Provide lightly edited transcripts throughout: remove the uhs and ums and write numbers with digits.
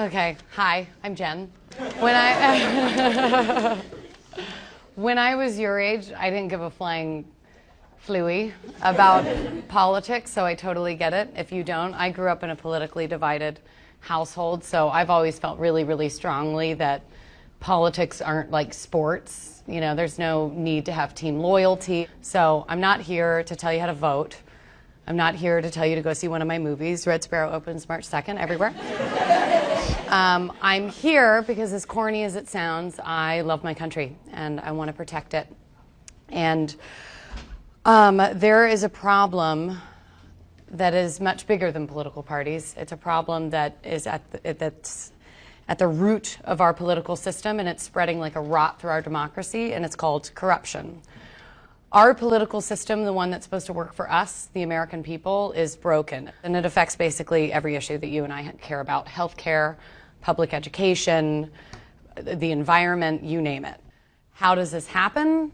Okay, hi, I'm Jen. When I when I was your age, I didn't give a flying flooey about politics, so I totally get it if you don't. I grew up in a politically divided household, so I've always felt really, really strongly that politics aren't like sports. You know, there's no need to have team loyalty. So I'm not here to tell you how to vote. I'm not here to tell you to go see one of my movies. Red Sparrow opens March 2nd everywhere. I'm here because, as corny as it sounds, I love my country and I want to protect it. And there is a problem that is much bigger than political parties. It's a problem that is that's at the root of our political system, and it's spreading like a rot through our democracy, and it's called corruption. Our political system, the one that's supposed to work for us, the American people, is broken. And it affects basically every issue that you and I care about: healthcare, public education, the environment, you name it. How does this happen?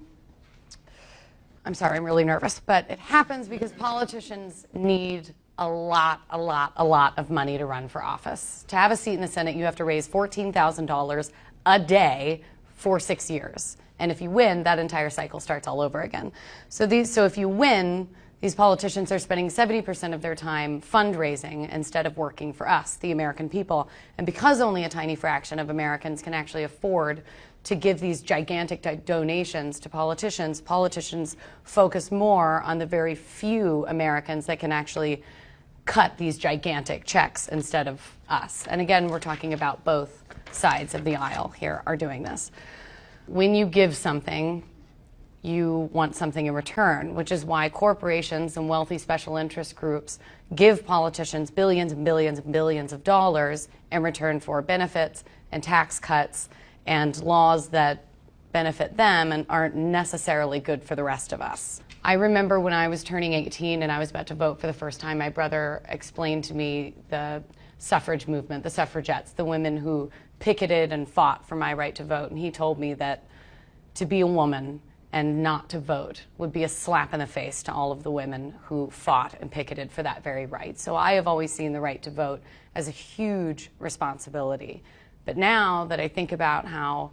I'm sorry, I'm really nervous, but it happens because politicians need a lot of money to run for office. To have a seat in the Senate, you have to raise $14,000 a day for 6 years. And if you win, that entire cycle starts all over again. So if you win, these politicians are spending 70% of their time fundraising instead of working for us, the American people. And because only a tiny fraction of Americans can actually afford to give these gigantic donations to politicians, politicians focus more on the very few Americans that can actually cut these gigantic checks instead of us. And again, we're talking about both sides of the aisle here are doing this. When you give something, you want something in return, which is why corporations and wealthy special interest groups give politicians billions and billions and billions of dollars in return for benefits and tax cuts and laws that benefit them and aren't necessarily good for the rest of us. I remember when I was turning 18 and I was about to vote for the first time, my brother explained to me the suffrage movement, the suffragettes, the women who picketed and fought for my right to vote. And he told me that to be a woman and not to vote would be a slap in the face to all of the women who fought and picketed for that very right. So I have always seen the right to vote as a huge responsibility. But now that I think about how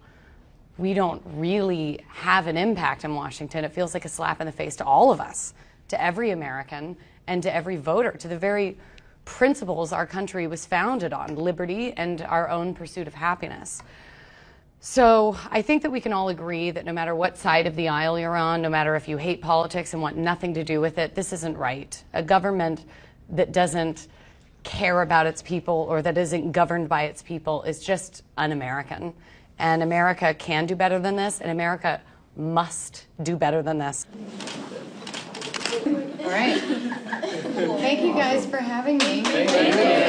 we don't really have an impact in Washington, it feels like a slap in the face to all of us, to every American and to every voter, to the very principles our country was founded on, liberty and our own pursuit of happiness. So I think that we can all agree that no matter what side of the aisle you're on, no matter if you hate politics and want nothing to do with it, this isn't right. A government that doesn't care about its people or that isn't governed by its people is just un-American. And America can do better than this, and America must do better than this. All right. Thank you guys for having me. Thank you.